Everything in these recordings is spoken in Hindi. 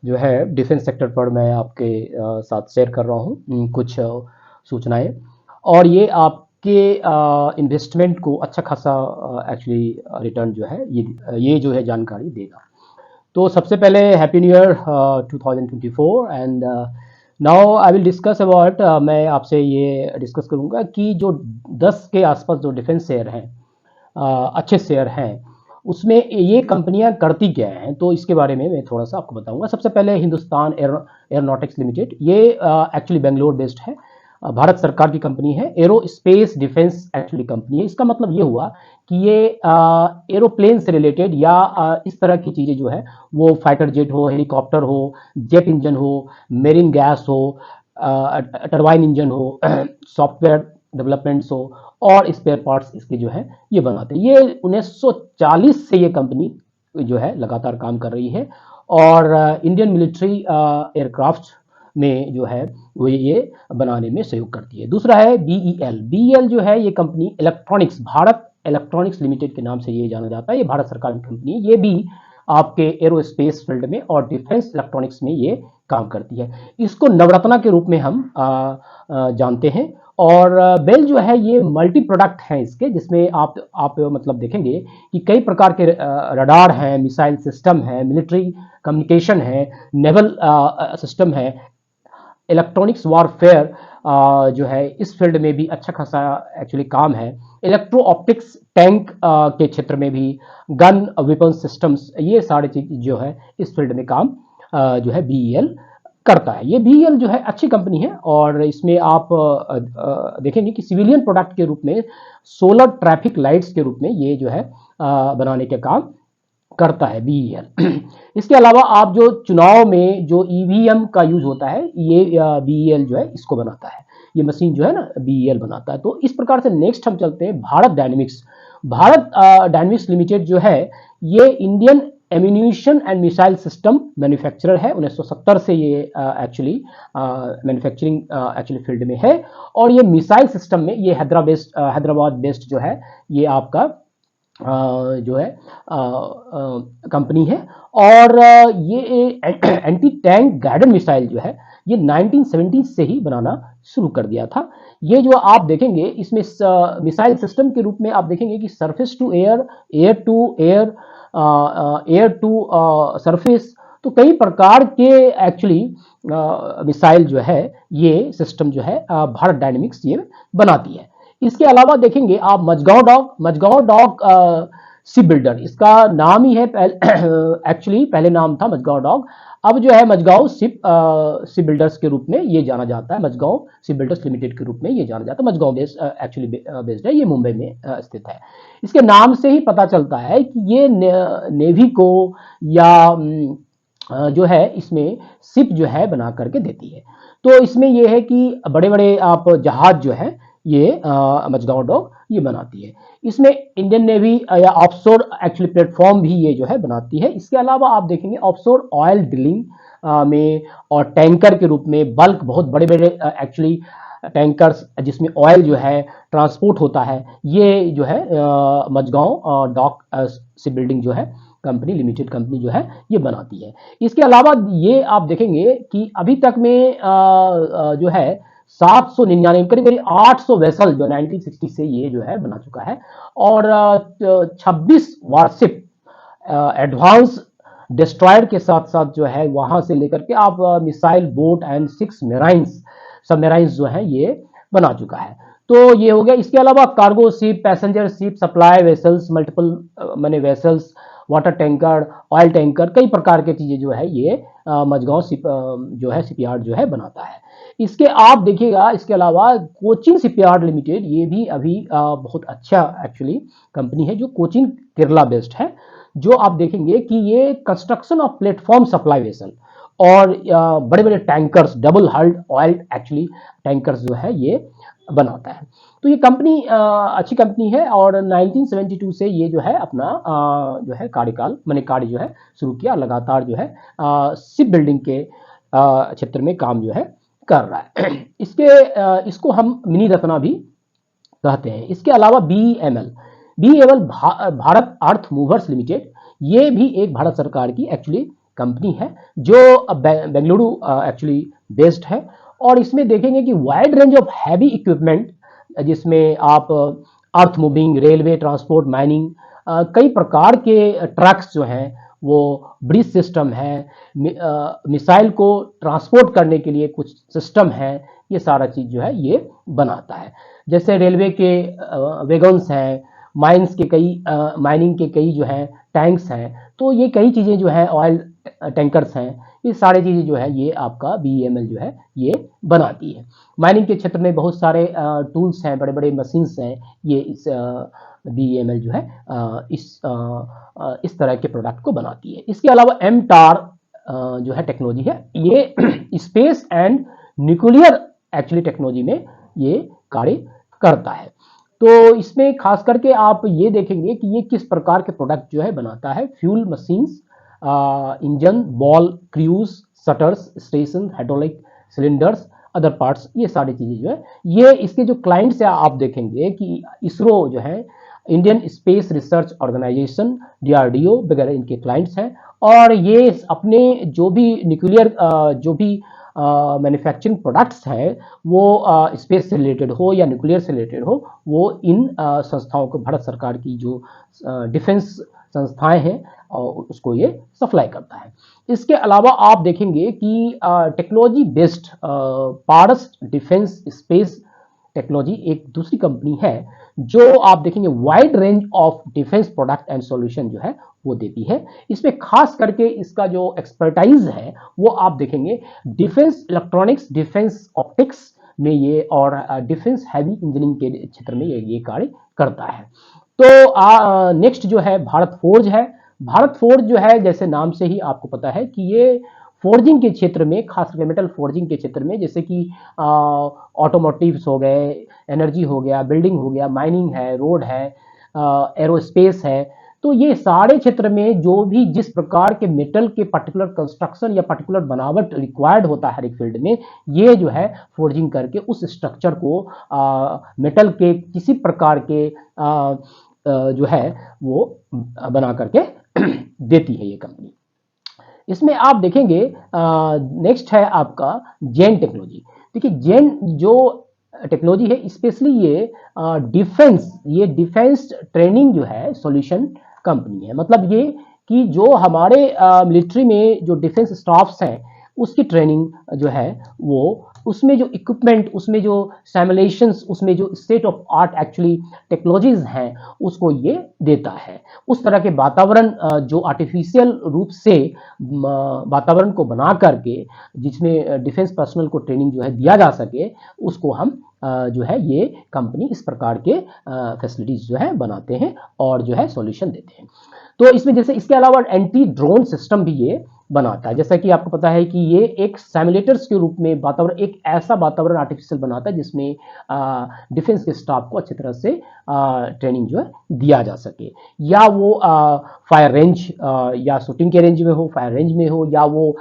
जो है डिफेंस सेक्टर पर मैं आपके साथ शेयर कर रहा हूँ कुछ सूचनाएं, और ये आपके इन्वेस्टमेंट को अच्छा खासा एक्चुअली रिटर्न जो है ये जो है जानकारी देगा। तो सबसे पहले happy new year 2024। And now I will discuss about, मैं आपसे ये डिस्कस करूंगा कि जो 10 के आसपास जो डिफेंस शेयर हैं, अच्छे शेयर हैं, उसमें ये कंपनियां करती क्या हैं, तो इसके बारे में मैं थोड़ा सा आपको बताऊंगा। सबसे पहले हिंदुस्तान एरोनॉटिक्स लिमिटेड, ये एक्चुअली बेंगलोर बेस्ड है, भारत सरकार की कंपनी है। Arrow space defence actually company है। इसका मतलब ये हुआ कि ये एरोप्लेन से रिलेटेड या इस तरह की चीज़ें जो है, वो फाइटर जेट हो, हेलीकॉप्टर हो, जेट इंजन हो, मेरीन गैस हो, टरबाइन इंजन हो, सॉफ्टवेयर डेवलपमेंट्स हो, और स्पेयर पार्ट्स इसके जो है ये बनाते हैं। ये 1940 से ये कंपनी जो है लगातार काम कर रही है, और इंडियन मिलिट्री एयरक्राफ्ट में जो है वो ये बनाने में सहयोग करती है। दूसरा है बीईएल। बीईएल जो है ये company electronics, Bharat electronics limited के नाम से ये जाना जाता है। ये भारत सरकार की कंपनी है। ये भी आपके एरोस्पेस फील्ड में और डिफेंस इलेक्ट्रॉनिक्स में ये काम करती है। इसको नवरत्ना के रूप में हम जानते हैं। और बेल जो है ये मल्टी प्रोडक्ट है इसके, जिसमें आप मतलब देखेंगे कि कई प्रकार के रडार हैं, मिसाइल सिस्टम है, मिलिट्री कम्युनिकेशन है, नेवल सिस्टम है, इलेक्ट्रॉनिक्स वॉरफेयर जो है इस फील्ड में भी अच्छा खासा एक्चुअली काम है। इलेक्ट्रो ऑप्टिक्स टैंक के क्षेत्र में भी, गन वेपन सिस्टम्स, ये सारी चीज जो है इस फील्ड में काम जो है बीईएल करता है। ये बीईएल जो है अच्छी कंपनी है, और इसमें आप देखेंगे कि सिविलियन प्रोडक्ट के रूप में सोलर ट्रैफिक लाइट्स के रूप में ये जो है बनाने के काम करता है बीईएल। इसके अलावा आप जो चुनाव में जो ईवीएम का यूज होता है, ये बीईएल जो है इसको बनाता है। ये मशीन जो है ना बीईएल बनाता है। तो इस प्रकार से नेक्स्ट हम चलते हैं Bharat dynamics. Bharat dynamics limited जो है ये Indian ammunition and missile system manufacturer है। 1970 से ये एक्चुअली मैन्युफैक्चरिंग एक्चुअली फील्ड में है, और ये मिसाइल सिस्टम में ये हैदराबाद बेस्ड जो है ये आपका जो है कंपनी है। और ये एंटी टैंक गाइडेड मिसाइल जो है ये 1970 से ही बनाना शुरू कर दिया था। ये जो आप देखेंगे इसमें मिसाइल सिस्टम के रूप में आप देखेंगे कि surface to air, air to air, air to surface, तो कई प्रकार के एक्चुअली मिसाइल जो है ये सिस्टम जो है भारत डायनेमिक्स ये बनाती है। इसके अलावा देखेंगे आप मजगांव डॉक शिप बिल्डर, इसका नाम ही है एक्चुअली पहले नाम था मजगांव डॉक, अब जो है मजगांव शिप बिल्डर्स के रूप में ये जाना जाता है। मजगांव शिप बिल्डर्स लिमिटेड के रूप में ये जाना जाता है। मजगांव बेस्ड एक्चुअली बेस्ड है, ये मुंबई में स्थित है। इसके नाम से ही पता चलता है कि ये नेवी को या जो है इसमें शिप जो है बना करके देती है। तो इसमें ये है कि बड़े बड़े आप जहाज जो है ये मजगांव डॉक ये बनाती है। इसमें इंडियन नेवी या ऑफशोर एक्चुअली प्लेटफॉर्म भी ये जो है बनाती है। इसके अलावा आप देखेंगे ऑफशोर ऑयल ड्रिलिंग में, और टैंकर के रूप में बल्क बहुत बड़े बड़े एक्चुअली टैंकर्स जिसमें ऑयल जो है ट्रांसपोर्ट होता है, ये जो है मजगांव डॉक शिप बिल्डिंग जो है कंपनी लिमिटेड कंपनी जो है ये बनाती है। इसके अलावा ये आप देखेंगे कि अभी तक में जो है 799 करीब करीब 800 वेसल जो 1960 से ये जो है बना चुका है, और 26 वारशिप एडवांस डिस्ट्रॉयर के साथ साथ जो है वहां से लेकर के आप मिसाइल बोट एंड 6 मेराइन्स सबमेराइन्स जो है ये बना चुका है। तो ये हो गया। इसके अलावा cargo ship, passenger ship, supply vessels, multiple मैंने vessels, water tanker, oil tanker, कई प्रकार की चीजें जो है ये मजगांव शिप जो है शिपयार्ड जो है बनाता है। इसके आप देखिएगा, इसके अलावा कोचिन शिपयार्ड लिमिटेड, ये भी अभी बहुत अच्छा एक्चुअली कंपनी है, जो कोचिन केरला बेस्ड है। जो आप देखेंगे कि ये construction of platform supply vessel और बड़े बड़े tankers, double hulled oil actually tankers जो है ये बनाता है। तो ये कंपनी अच्छी कंपनी है, और 1972 से ये जो है अपना जो है कार्यकाल मैंने कार्य जो है शुरू किया, लगातार जो है शिप बिल्डिंग के क्षेत्र में काम जो है कर रहा है। इसको हम मिनी रत्ना भी कहते हैं। इसके अलावा बीईएमएल भारत अर्थ मूवर्स लिमिटेड, ये भी एक भारत सरकार की एक्चुअली कंपनी है जो बेंगलुरु एक्चुअली बेस्ड है। और इसमें देखेंगे कि wide range of heavy equipment, जिसमें आप earth moving, railway, transport, mining, कई प्रकार के ट्रक्स जो हैं, वो ब्रिज सिस्टम है, मिसाइल को ट्रांसपोर्ट करने के लिए कुछ सिस्टम है, ये सारा चीज़ जो है ये बनाता है। जैसे रेलवे के वैगन्स हैं, माइंस के कई माइनिंग के कई जो है टैंक्स हैं, तो ये कई चीज़ें जो है, ऑयल टैंकर्स हैं, ये सारी चीज़ें जो है ये आपका BEML जो है ये बनाती है। माइनिंग के क्षेत्र में बहुत सारे टूल्स हैं, बड़े बड़े मशीन्स हैं, ये इस BEML जो है इस तरह के प्रोडक्ट को बनाती है। इसके अलावा MTAR जो है टेक्नोलॉजी है, ये space and nuclear actually technology में ये कार्य करता है। तो इसमें खास करके आप ये देखेंगे कि ये किस प्रकार के प्रोडक्ट जो है बनाता है। Fuel machines, engine, ball, cruise, shutters, station, hydraulic cylinders, other parts, ये सारी चीज़ें जो है ये इसके जो क्लाइंट्स है, आप देखेंगे कि इसरो जो है, Indian space research organisation, DRDO वगैरह इनके क्लाइंट्स हैं। और ये अपने जो भी न्यूक्लियर जो भी मैन्युफैक्चरिंग प्रोडक्ट्स हैं, वो स्पेस से रिलेटेड हो या न्यूक्लियर से रिलेटेड हो, वो इन संस्थाओं को, भारत सरकार की जो डिफेंस संस्थाएं हैं, और उसको ये सप्लाई करता है। इसके अलावा आप देखेंगे कि टेक्नोलॉजी बेस्ड पारस डिफेंस स्पेस टेक्नोलॉजी एक दूसरी कंपनी है जो आप देखेंगे wide range of defence product and solution जो है वो देती है। इसमें खास करके इसका जो एक्सपर्टाइज है वो आप देखेंगे डिफेंस इलेक्ट्रॉनिक्स, डिफेंस ऑप्टिक्स में ये, और डिफेंस हैवी इंजीनियरिंग के क्षेत्र में ये कार्य करता है। तो नेक्स्ट जो है भारत फोर्ज है। भारत फोर्ज जो है, जैसे नाम से ही आपको पता है कि ये फोर्जिंग के क्षेत्र में, खास करके मेटल फोर्जिंग के क्षेत्र में, जैसे कि ऑटोमोटिव्स हो गए, एनर्जी हो गया, बिल्डिंग हो गया, माइनिंग है, रोड है, एरोस्पेस है, तो ये सारे क्षेत्र में जो भी जिस प्रकार के मेटल के पर्टिकुलर कंस्ट्रक्शन या पर्टिकुलर बनावट रिक्वायर्ड होता है हर एक फील्ड में, ये जो है फोर्जिंग करके उस स्ट्रक्चर को मेटल के किसी प्रकार के जो है वो बना करके देती है ये कंपनी। इसमें आप देखेंगे नेक्स्ट है आपका जेन टेक्नोलॉजी। देखिए जेन जो टेक्नोलॉजी है, स्पेशली ये डिफेंस ट्रेनिंग जो है सॉल्यूशन कंपनी है। मतलब ये कि जो हमारे मिलिट्री में जो डिफेंस स्टाफ्स हैं उसकी ट्रेनिंग जो है वो, उसमें जो इक्विपमेंट, उसमें जो सिमुलेशंस, उसमें जो state of art actually technologies हैं उसको ये देता है। उस तरह के वातावरण जो आर्टिफिशियल रूप से वातावरण को बना करके जिसमें डिफेंस पर्सनल को ट्रेनिंग जो है दिया जा सके, उसको हम जो है ये कंपनी इस प्रकार के फैसिलिटीज जो है बनाते हैं और जो है सॉल्यूशन देते हैं। तो इसमें जैसे इसके अलावा एंटी ड्रोन सिस्टम भी ये बनाता है। जैसा कि आपको पता है कि ये एक सिमुलेटर्स के रूप में वातावरण, एक ऐसा वातावरण आर्टिफिशियल बनाता है जिसमें डिफेंस के स्टाफ को अच्छी तरह से ट्रेनिंग जो है दिया जा सके, या वो फायर रेंज या शूटिंग के रेंज में हो, फायर रेंज में हो, या वो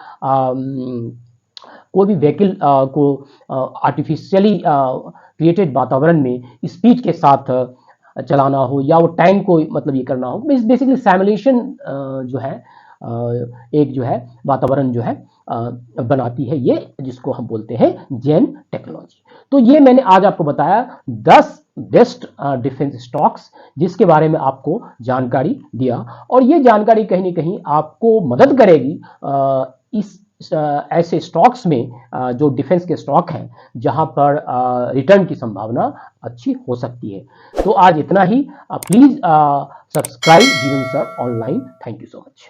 कोई भी व्हीकल को आर्टिफिशियली क्रिएटेड वातावरण में स्पीड के साथ चलाना हो, या वो टैंक को मतलब ये करना हो। बेसिकली सिमुलेशन जो है एक जो है वातावरण जो है बनाती है ये, जिसको हम बोलते हैं जेन टेक्नोलॉजी। तो ये मैंने आज आपको बताया 10 बेस्ट डिफेंस स्टॉक्स, जिसके बारे में आपको जानकारी दिया, और ये जानकारी कहीं ना कहीं आपको मदद करेगी इस ऐसे स्टॉक्स में जो डिफेंस के स्टॉक हैं जहां पर रिटर्न की संभावना अच्छी हो सकती है। तो आज इतना ही। प्लीज सब्सक्राइब जीवन sir online. Thank you so much.